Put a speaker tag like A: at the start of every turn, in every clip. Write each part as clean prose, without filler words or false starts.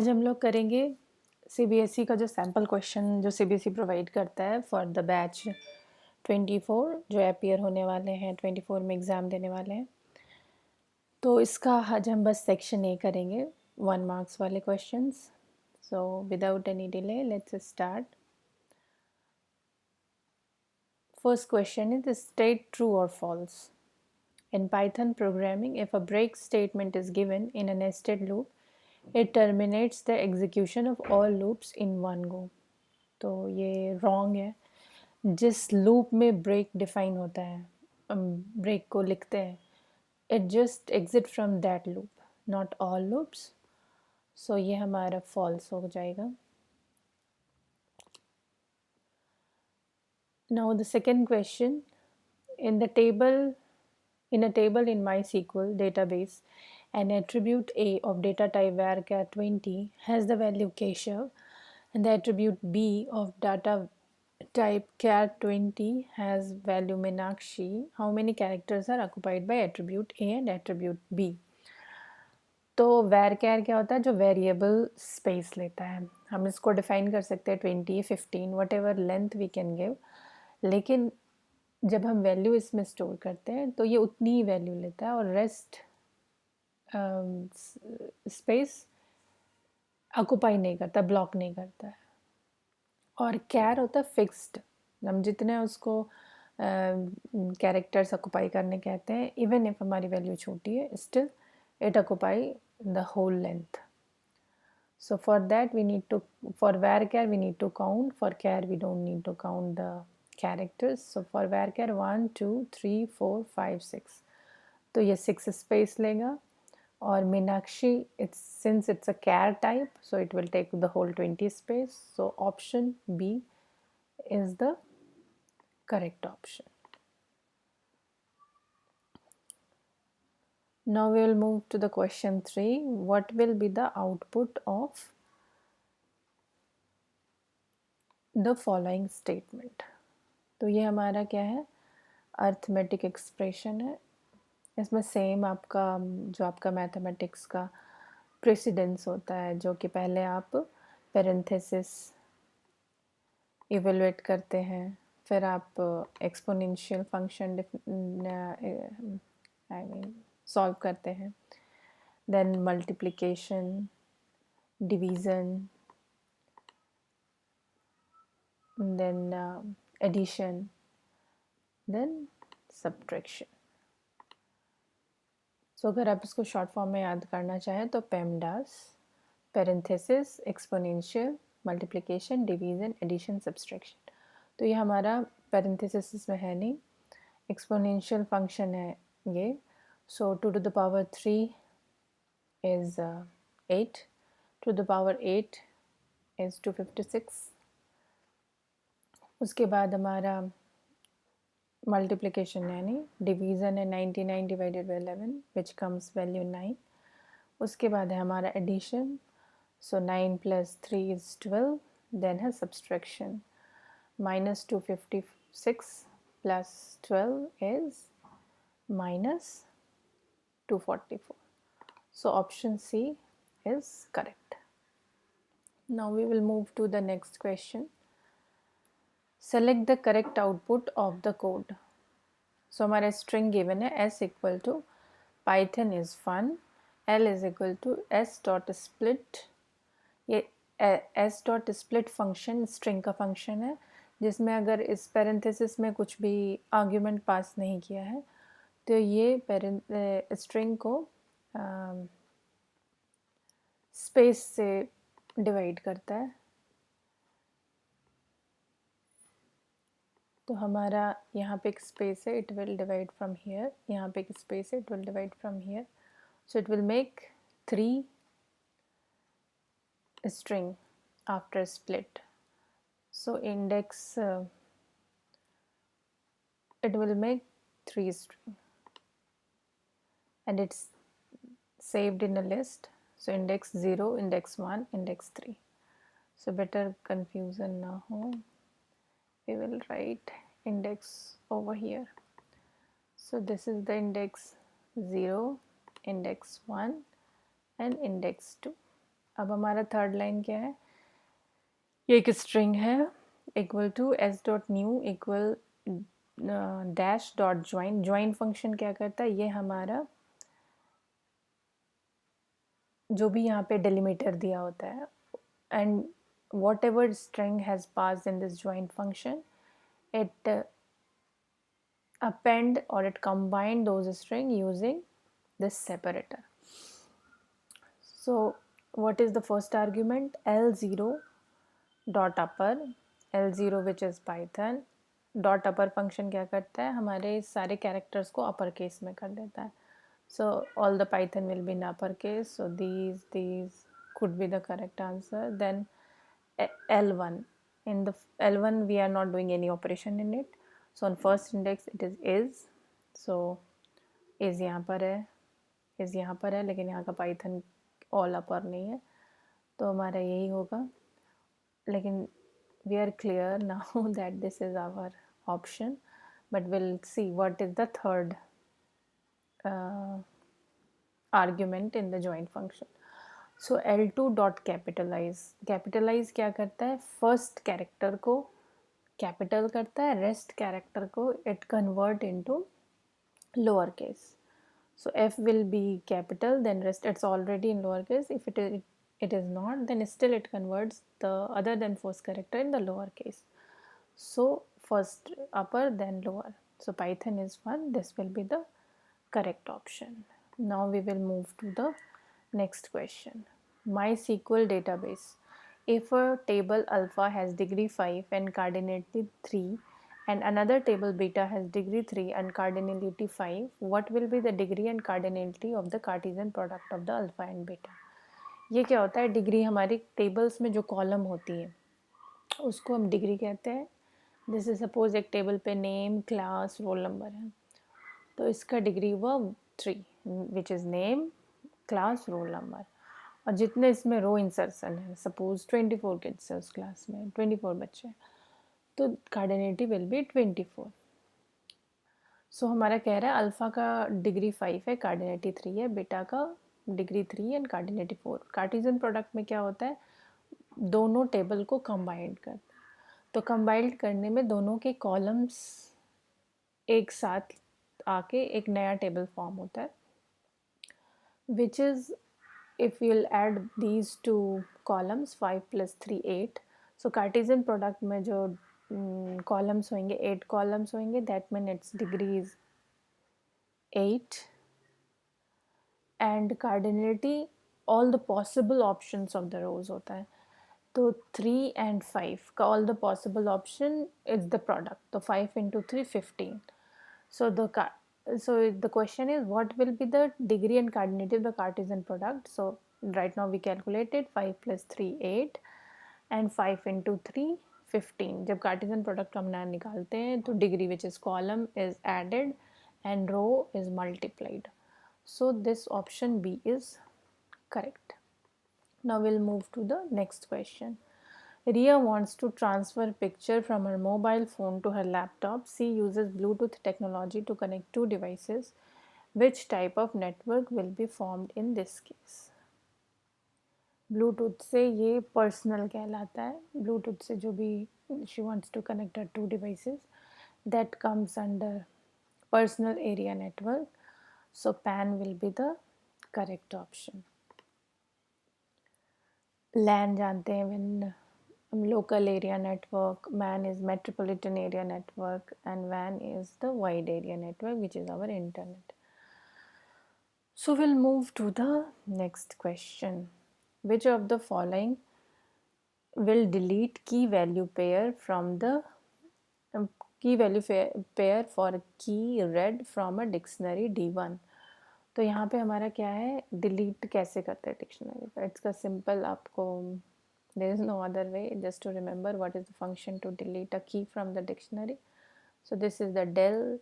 A: आज हम लोग करेंगे सीबीएसई का जो सैम्पल क्वेश्चन जो सीबीएसई प्रोवाइड करता है फॉर द बैच 24 जो अपीयर होने वाले हैं 24 में एग्ज़ाम देने वाले हैं। तो इसका आज हम बस सेक्शन ए करेंगे 1 मार्क्स वाले questions. So without any delay let's start. First question is state true और false. In Python programming, if a break statement is given in a nested loop, it terminates the execution of all loops in one go. तो ये wrong है। जिस loop में break define होता है, break को लिखते हैं, it just exit from that loop, not all loops. So ये हमारा false हो जाएगा। Now the second question, in a table in MySQL database, an attribute A of data type varchar 20 has the value Keshav, and the attribute B of data type char 20 has value Meenakshi. How many characters are occupied by attribute A and attribute B? तो varchar क्या होता है? जो variable space लेता है। हम इसको define कर सकते हैं 20, 15, whatever length we can give, लेकिन जब हम वैल्यू इसमें स्टोर करते हैं तो ये उतनी ही वैल्यू लेता है और रेस्ट स्पेस ऑक्यूपाई नहीं करता, ब्लॉक नहीं करता है। और कैर होता है फिक्स्ड, हम जितने उसको कैरेक्टर्स ऑक्यूपाई करने कहते हैं, इवन इफ हमारी वैल्यू छोटी है still it occupy the whole length. So for that we need to, for varchar we need to count, for char we don't need to count the characters. So for varchar 1 2 3 4 5 6, तो ये 6 space लेगा. और Meenakshi, it's since it's a char type, so it will take the whole 20 space. So option B is the correct option. Now we will move to the question 3. What will be the output of the following statement? तो ये हमारा क्या है? Arithmetic expression है। इसमें same आपका जो आपका मैथमेटिक्स का प्रेसिडेंस होता है, जो कि पहले आप पेरेंथेसिस इवेलुएट करते हैं, फिर आप exponential function I mean solve करते हैं, then multiplication, division, then addition, then subtraction. So अगर आप इसको शॉर्ट फॉर्म में याद करना चाहें तो PEMDAS, parenthesis, exponential, multiplication, division, addition, subtraction. तो ये हमारा पेरेंथेसिस में है नहीं, एक्सपोनेंशियल फंक्शन है ये. सो 2 to the power 3 is 8, 2 to the power 8 is 256. उसके बाद हमारा मल्टीप्लिकेशन यानी डिवीज़न है 99 divided by 11 which comes value 9. उसके बाद है हमारा एडिशन, सो 9 + 3 is 12. देन है subtraction, -256 + 12 is -244. So option C is correct. Now we will move to the next question. Select the correct output of the code. So हमारा string given है s equal to python is fun, l is equal to s.split. ये s.split function string का function है, जिसमें अगर इस parenthesis में कुछ भी आर्ग्यूमेंट पास नहीं किया है तो ये स्ट्रिंग को स्पेस से डिवाइड करता है. तो हमारा यहाँ पे एक स्पेस है, it will divide from here, यहाँ पे एक स्पेस है, it will divide from here. So it will make 3 string after split. So index it will make 3 string and it's saved in a list. So index 0, index 1, index 3. So better confusion na ho, we will write index over here. So this is the index 0, index 1 and index 2. अब हमारा third line क्या है, ये एक string है equal to s dot new equal dash dot join. Join function क्या करता है, ये हमारा जो भी यहाँ पे डेलिमीटर दिया होता है, and what ever string has pass in this join function, it append or it combine those string using this separator. So what is the first argument, L0 dot upper, L0 which is Python dot upper function क्या करता है, हमारे सारे characters को upper case में कर देता है. So all the Python will be in upper case, so these could be the correct answer. Then L1, in the L1 we are not doing any operation in it, so on first index it is, so is यहाँ पर है, is यहाँ पर है, लेकिन यहाँ का Python all upper नहीं है, तो हमारा यही होगा. लेकिन we are clear now that this is our option, but we'll see what is the third argument in the joint function. So L2 dot capitalize, capitalize क्या करता है, first character को capital करता है, rest character को it convert into lower case. So F will be capital, then rest it's already in lower case. If it is not, then still it converts the other than first character in the lower case. So first upper then lower. So Python is 1. This will be the correct option. Now we will move to the next question. MySQL database. If a table alpha has degree 5 and cardinality 3 and another table beta has degree 3 and cardinality 5, what will be the degree and cardinality of the Cartesian product of the alpha and beta? ये क्या होता है, degree हमारी tables में जो column होती है उसको हम डिग्री कहते हैं. जैसे सपोज एक टेबल पे नेम, क्लास, रोल नंबर है, तो इसका डिग्री हुआ 3 which is name, class, roll number. और जितने इसमें रो इंसर्शन है, सपोज 24 किड्स है उस क्लास में, 24 बच्चे, तो कार्डिनेटी विल बी 24. सो हमारा कह रहा है अल्फ़ा का डिग्री 5 है, कार्डिनेटी 3 है, बीटा का डिग्री 3 एंड कार्डिनेटी 4. कार्टेशियन प्रोडक्ट में क्या होता है, दोनों टेबल को कंबाइंड करते हैं, तो कंबाइंड करने में दोनों के कॉलम्स एक साथ आके एक नया टेबल फॉर्म होता है, which is if you'll add these two columns 5 plus 3 8. So Cartesian product में जो columns होंगे 8 columns होंगे, that means its degree is 8 and cardinality all the possible options of the rows होता है. तो 3 and 5 का all the possible option is the product, तो 5 into 3 15. So the question is what will be the degree and cardinality of the Cartesian product. So right now we calculated 5 plus 3 8 and 5 into 3 15. जब Cartesian product हम ना निकालते हैं तो degree which is column is added and row is multiplied. So this option B is correct. Now we'll move to the next question. Ria wants to transfer picture from her mobile phone to her laptop. She uses Bluetooth technology to connect two devices. Which type of network will be formed in this case? Bluetooth से ये personal कहलाता है. Bluetooth से जो भी she wants to connect her two devices, that comes under personal area network. So PAN will be the correct option. LAN जानते हैं, when local area network, MAN is metropolitan area network, and WAN is the wide area network, which is our internet. So we'll move to the next question. Which of the following will delete key value pair from the key value pair for key read from a dictionary D1? तो यहाँ पे हमारा क्या है, delete कैसे करते हैं dictionary का. इट्स का सिंपल, आपको there is no other way just to remember what is the function to delete a key from the dictionary. So this is the del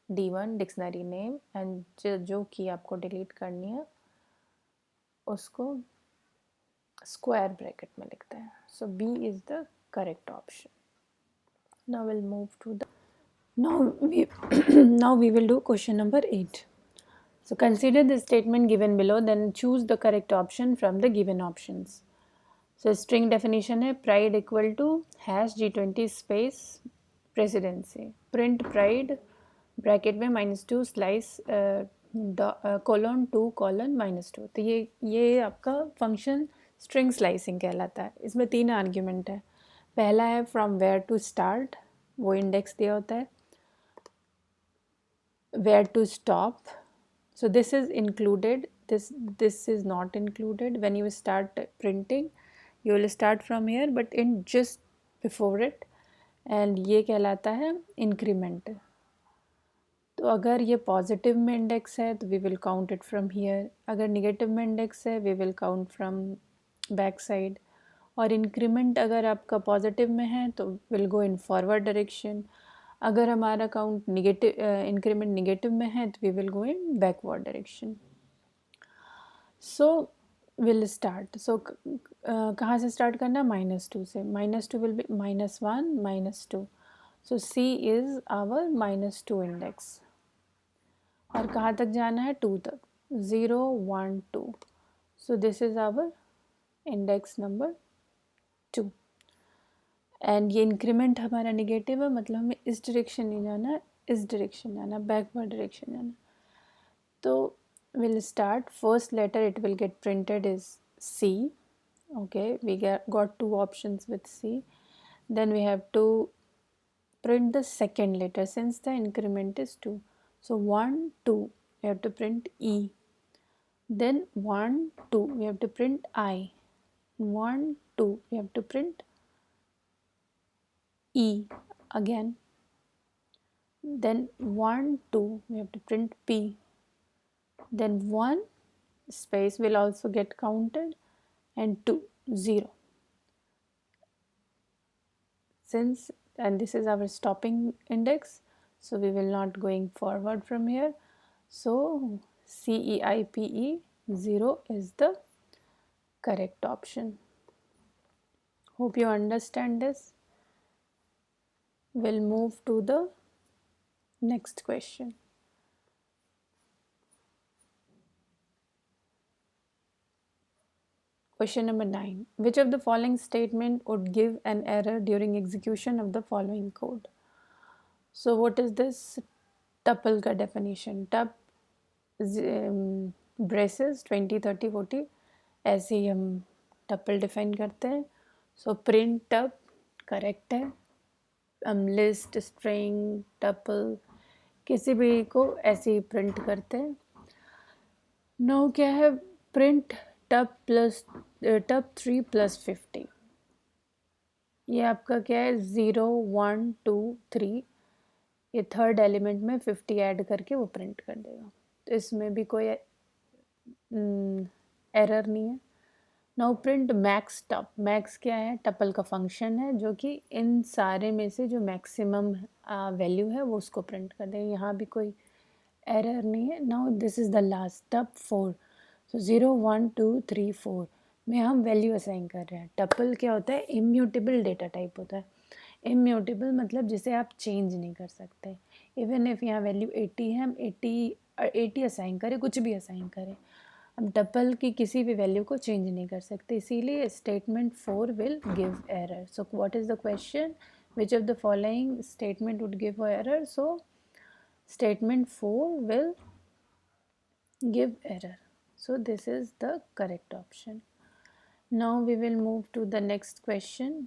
A: D1 dictionary name, and जो key आपको delete करनी है उसको square bracket में लिखते हैं. So B is the correct option. Now we'll move to the now we will do question number 8. So consider the statement given below, then choose the correct option from the given options. So string definition है pride equal to hash G20 space presidency, print pride bracket में -2 slice colon 2 colon -2। तो ये आपका function string slicing कहलाता है। इसमें 3 argument है। पहला है फ्रॉम वेयर टू स्टार्ट, वो इंडेक्स दिया होता है। where to stop, so this is included, this is not included. When you start printing you will start from here but in just before it, and ये कहलाता है increment. तो अगर ये पॉजिटिव में इंडेक्स है तो we will count it from here, अगर निगेटिव में इंडेक्स है we will count from back side, और इंक्रीमेंट अगर आपका पॉजिटिव में है तो will go in forward direction, अगर हमारा काउंट निगेटिव इंक्रीमेंट निगेटिव में है तो we will go in backward direction. So will start, so कहाँ से स्टार्ट करना, -2 से, -2 will be -1 -2, so C is our -2 index, और कहाँ तक जाना है, 2 तक, 0 1 2, so this is our index number 2। And ये इंक्रीमेंट हमारा निगेटिव है, मतलब हमें इस डायरेक्शन नहीं जाना, इस डायरेक्शन जाना, बैकवर्ड डायरेक्शन जाना। तो will start, first letter it will get printed is C, okay, we got 2 options with C, then we have to print the second letter since the increment is 2, so 1 2 we have to print E, then 1 2 we have to print I, 1 2 we have to print E again, then 1 2 we have to print P, then 1 space will also get counted, and 2 0, since, and this is our stopping index, so we will not going forward from here, so CEIPE 0 is the correct option. Hope you understand this. We'll move to the next question. Question number 9. Which of the following statement would give an error during execution of the following code? So what is this tuple का definition? Tup braces 20 30 40, ऐसे ही हम tuple define करते हैं। So print tup correct है, हम list string tuple किसी भी को ऐसे ही प्रिंट करते हैं। नो क्या है, प्रिंट टप 3 + 50, ये आपका क्या है, 0 1 2 3, ये थर्ड एलिमेंट में 50 ऐड करके वो प्रिंट कर देगा, तो इसमें भी कोई एरर नहीं है। नाउ प्रिंट मैक्स टप, मैक्स क्या है, टपल का फंक्शन है जो कि इन सारे में से जो मैक्सिमम वैल्यू है वो उसको प्रिंट कर देगा, यहाँ भी कोई एरर नहीं है। Now this is the last टप 4, सो 0 1 2 3 4 में हम वैल्यू असाइन कर रहे हैं। टपल क्या होता है, इम्यूटेबल डेटा टाइप होता है। इम्यूटेबल मतलब जिसे आप चेंज नहीं कर सकते, इवन इफ़ यहाँ वैल्यू 80 है, हम 80 असाइन करें, कुछ भी असाइन करें, हम टपल की किसी भी वैल्यू को चेंज नहीं कर सकते, इसीलिए statement 4 will give error. So what is the question, which of the following statement would give error? So statement 4 will give error, so this is the correct option. Now we will move to the next question.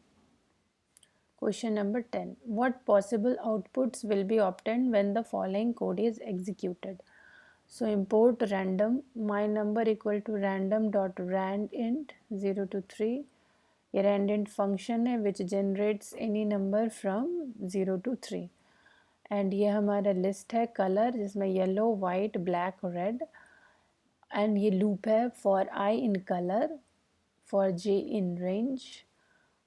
A: Question number 10. What possible outputs will be obtained when the following code is executed? So import random, my number equal to random.randint 0 to 3, ये randint function है which generates any number from 0 to 3, and ये हमारा list है colour जिसमें yellow white black red, and ये loop है for i in colour, for j in range,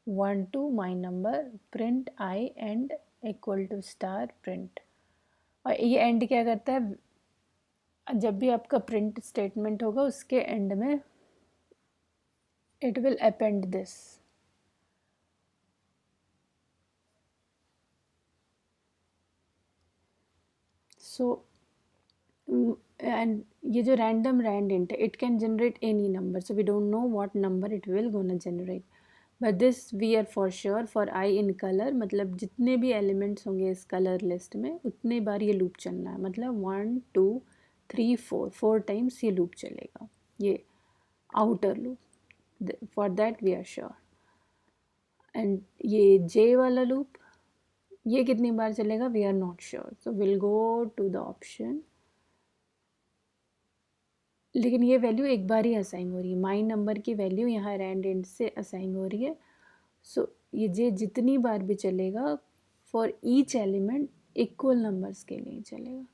A: 1 2 my number, print i end equal to star print. और ये and क्या करता है, जब भी आपका प्रिंट स्टेटमेंट होगा उसके एंड में it will append this. So and ये जो rand int है, it can generate any number, so we don't know what number it will gonna generate, but this we are for sure for I in color, मतलब जितने भी elements होंगे इस color list में उतने बार ये loop चलना है, मतलब 1 2 3 4 times ये loop चलेगा, ये outer loop, for that we are sure. And ये J वाला loop ये कितनी बार चलेगा we are not sure, so we'll go to the option. लेकिन ये वैल्यू एक बार ही असाइन हो रही है, माई नंबर की वैल्यू यहाँ रैंड एंड से असाइन हो रही है, सो ये जे जितनी बार भी चलेगा for each element equal numbers के लिए चलेगा.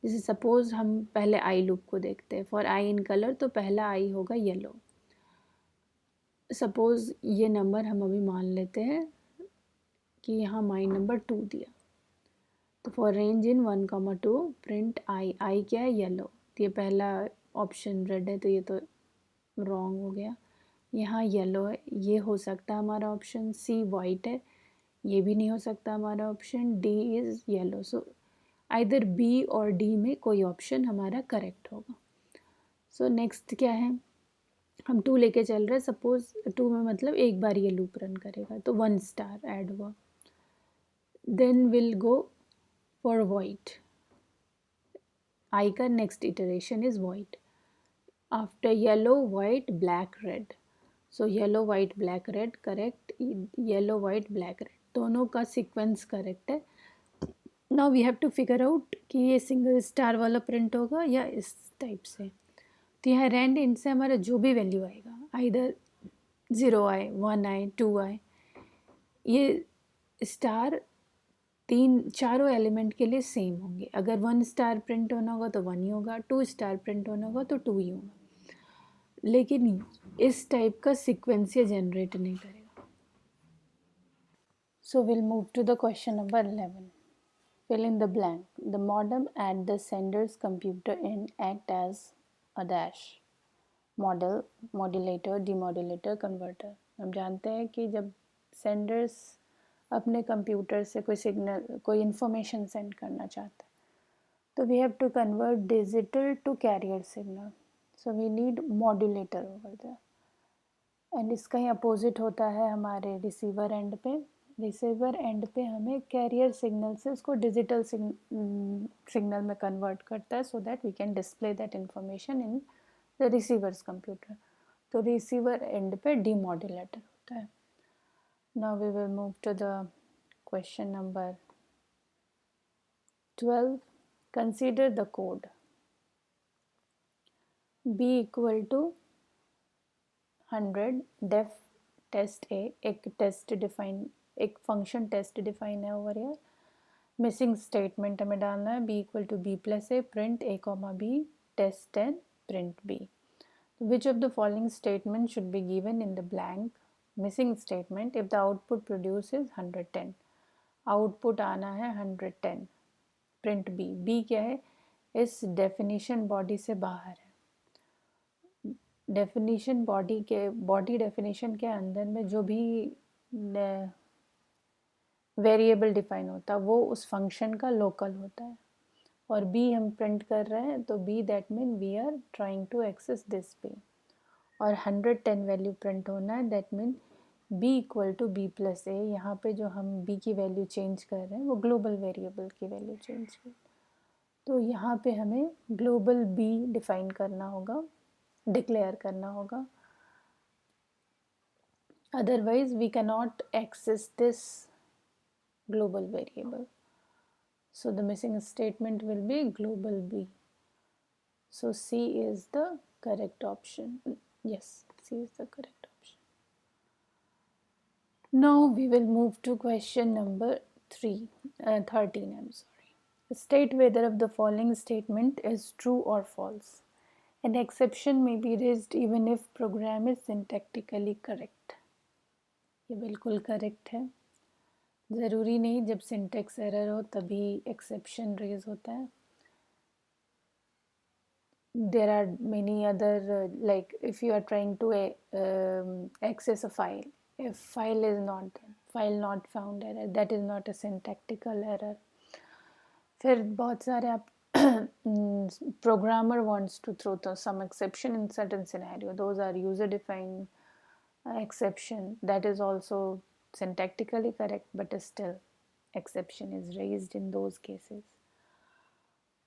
A: जैसे सपोज हम पहले आई लूप को देखते हैं, फॉर आई इन कलर तो पहला आई होगा येलो. सपोज ये नंबर हम अभी मान लेते हैं कि यहाँ माई नंबर 2 दिया, तो for range in 1, 2 print I, आई क्या है येलो, तो ये पहला ऑप्शन रेड है तो ये तो रॉन्ग हो गया. यहाँ येलो है, ये हो सकता है हमारा ऑप्शन. सी वाइट है, ये भी नहीं हो सकता हमारा option. D is yellow, so either B और डी में कोई ऑप्शन हमारा करेक्ट होगा. सो नेक्स्ट क्या है, हम 2 लेके चल रहे हैं, सपोज 2 में मतलब एक बार ये लूप रन करेगा तो 1 स्टार ऐड हुआ. Then will go for white, I का next iteration is white. After yellow white black red, so yellow white black red correct, yellow white black red दोनों का सीक्वेंस करेक्ट है. Now we have to figure out कि ये single star वाला print होगा या इस टाइप से. तो यहाँ रैंड इन से हमारा जो भी वैल्यू आएगा, आइदर 0 आए, 1 आए, 2 आए, ये स्टार चारों एलिमेंट के लिए सेम होंगे. अगर 1 स्टार प्रिंट होना होगा तो 1 ही होगा, 2 स्टार प्रिंट होना होगा तो 2 ही होगा, लेकिन इस टाइप का सीक्वेंस ये जनरेट नहीं करेगा. So will move to the question number 11. Fill in the blank. The modem at the sender's computer end act as a dash. Model, modulator, demodulator, converter. हम जानते हैं कि जब सेंडर्स अपने कंप्यूटर से कोई सिग्नल, कोई इंफॉर्मेशन सेंड करना चाहता है तो we have to convert digital to carrier signal, so we need modulator over there. And इसका ही अपोजिट होता है हमारे रिसीवर एंड पे. रिसीवर एंड पे हमें कैरियर सिग्नल से उसको डिजिटल सिग्नल में कन्वर्ट करता है, so that we can display that information in the receiver's computer. तो रिसीवर एंड पे डीमॉड्यूलेटर होता है. Now we will move to the question number 12. Consider the code b equal to 100 def test a, एक test define, एक function test define है over here. Missing statement हमें डालना है b equal to b plus a print a comma b test 10 print B. Which of the following statement should be given in the blank missing statement if the output produce is 110. Output आना है 110, print B. B क्या है, इस definition body से बाहर है. Definition body definition के अंदर में जो भी वेरिएबल डिफाइन होता है वो उस फंक्शन का लोकल होता है. और बी हम प्रिंट कर रहे हैं तो b that mean we are trying to access this b. और 110 वैल्यू प्रिंट होना है, that mean b equal to b plus a. यहाँ पे जो हम बी की वैल्यू चेंज कर रहे हैं वो ग्लोबल वेरिएबल की वैल्यू चेंज कर, तो यहाँ पे हमें ग्लोबल बी डिफाइन करना होगा, डिक्लेयर करना होगा. Otherwise we cannot access this global variable, so the missing statement will be global b. So C is the correct option. Yes, C is the correct option. Now we will move to question number 13. I'm sorry. State whether of the following statement is true or false. An exception may be raised even if program is syntactically correct. ये बिल्कुल correct है. ज़रूरी नहीं जब syntax error हो तभी exception raise होता है. There are many other, like if you are trying to access a file, if file is not, file not found error, that is not a syntactical error. फिर बहुत सारे आप programmer wants to throw some exception in certain scenario. Those are user defined exception. That is also syntactically correct, but still exception is raised in those cases.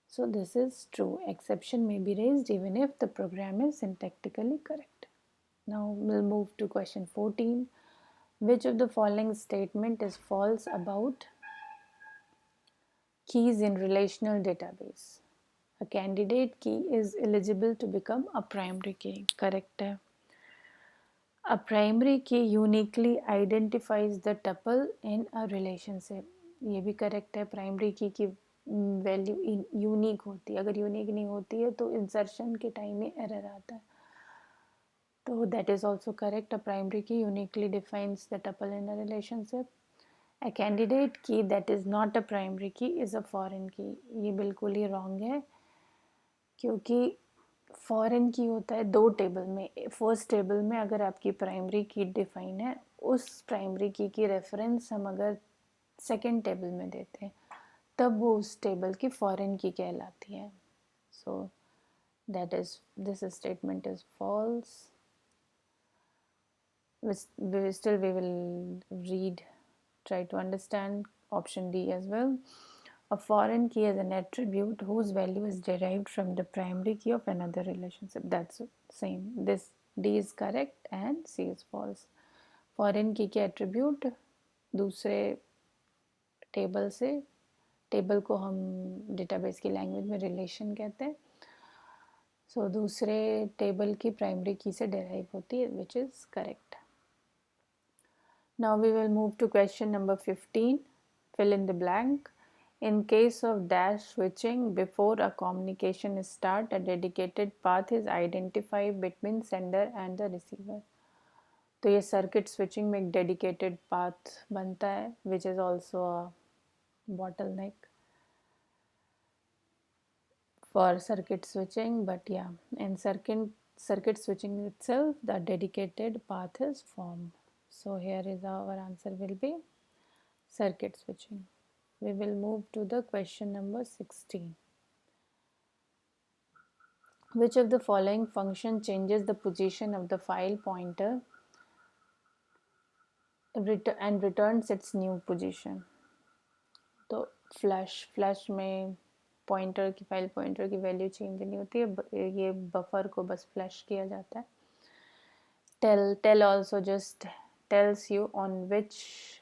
A: So this is true. Exception may be raised even if the program is syntactically correct. Now we'll move to question 14. Which of the following statement is false about keys in relational database? A candidate key is eligible to become a primary key. Correct है. A primary key uniquely identifies the tuple in a relationship. ये भी correct है. Primary की value unique होती है. अगर unique नहीं होती है तो इंसर्शन के टाइम में एरर आता है. तो that is also correct. A primary key uniquely defines the tuple in a relationship. A candidate key that is not a primary key is a foreign key. ये बिल्कुल ही रॉन्ग है, क्योंकि foreign की होता है दो टेबल में. फर्स्ट टेबल में अगर आपकी प्राइमरी की डिफाइन है, उस प्राइमरी की रेफरेंस हम अगर सेकेंड टेबल में देते हैं तब वो उस टेबल की फॉरेन की कहलाती है. So that is this statement is false. Still we will read, try to understand option D as well. A foreign key is an attribute whose value is derived from the primary key of another relationship. That's same. This D is correct and C is false. Foreign key के attribute दूसरे table से, table को हम database की language में relation कहते हैं. सो दूसरे टेबल की प्राइमरी की से डेराइव होती है, which is correct. Now we will move to question number 15. Fill in the blank. In case of dash switching, before a communication start, a dedicated path is identified between sender and the receiver. तो ये circuit switching में एक dedicated path बनता है, which is also a bottleneck for circuit switching. But yeah, in circuit switching itself, the dedicated path is formed. So here is our answer will be circuit switching. We will move to the question number 16. Which of the following function changes the position of the file pointer and returns its new position? तो flash में pointer की file pointer की value change नहीं होती है, ये buffer को बस फ्लैश किया जाता है. Tell also just tells you on which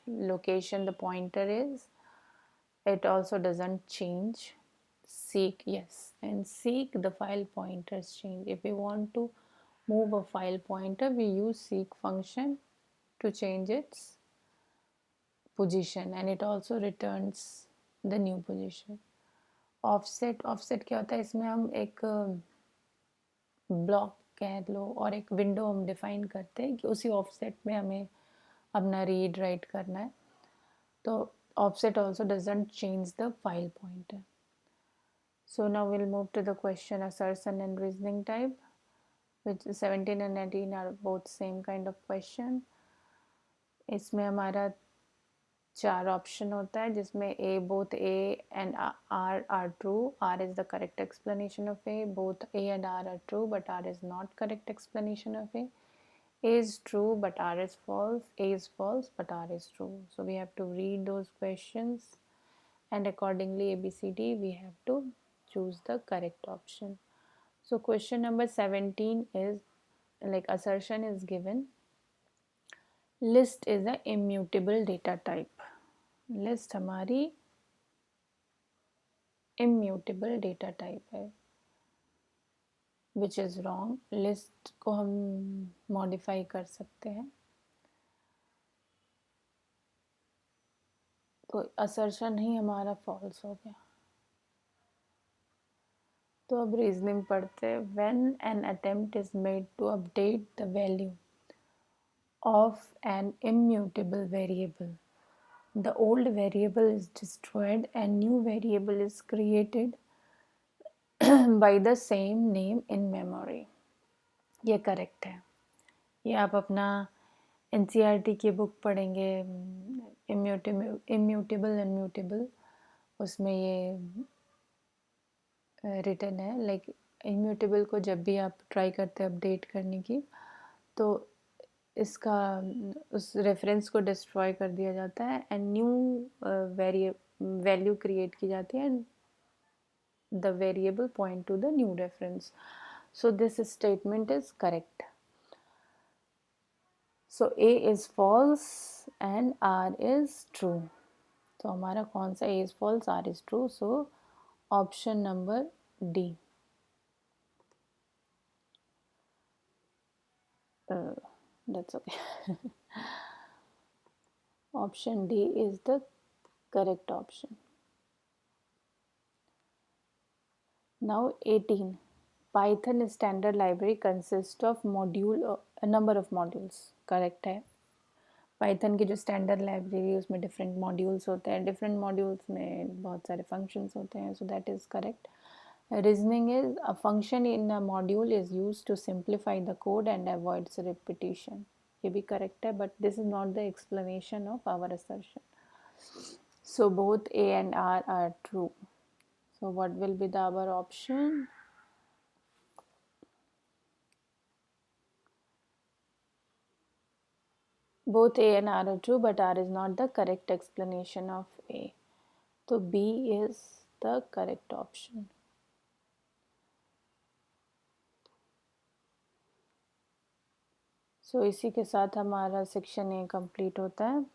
A: location the pointer is. It also doesn't change. Seek, yes, and seek the file pointers change. If we want to move a file pointer, we use seek function to change its position, and it also returns the new position. Offset क्या होता है, इसमें हम एक block कह लो और एक window हम डिफाइन करते हैं कि उसी ऑफसेट में हमें अपना रीड राइट करना है. तो offset also doesn't change the file pointer. So now we'll move to the question assertion and reasoning type, which 17 and 19 are both same kind of question. इसमें हमारा 4 ऑप्शन होता है, जिसमें both A and R are true. R is the correct explanation of A. Both A and R are true, but R is not correct explanation of A. A is true, but R is false. A is false, but R is true. So we have to read those questions, and accordingly ABCD we have to choose the correct option. So question number 17 is like assertion is given. List is a immutable data type. List हमारी immutable data type है, which is wrong. List को हम modify कर सकते हैं. तो assertion ही हमारा false हो गया. तो अब रीजनिंग पढ़ते हैं. When an attempt is made to update the value of an immutable variable, the old variable is destroyed and new variable is created by the same name in memory. ये correct है. ये आप अपना NCERT की book पढ़ेंगे, immutable अनम्यूटेबल, उसमें ये return है, लाइक इम्यूटेबल को जब भी आप ट्राई करते हैं अपडेट करने की, तो इसका उस रेफरेंस को डिस्ट्रॉय कर दिया जाता है एंड न्यू वैल्यू क्रिएट की जाती है and the variable point to the new reference. So this statement is correct. So A is false and R is true. तो हमारा कौन सा A is false, R is true. So option number D. That's okay. Option D is the correct option. Now 18. Python standard library consists of a number of modules. Correct है. Python की जो standard library उसमें different modules होते हैं, different modules में बहुत सारे functions होते हैं, so that is correct. Reasoning is a function in a module is use to simplify the code and avoids repetition. ये भी करेक्ट है, but this is not the explanation of our assertion. So both A and R are true. So what will be the our option? Both A and R are true, but R is not the correct explanation of A. So B is the correct option. So इसी के साथ हमारा section A complete होता है.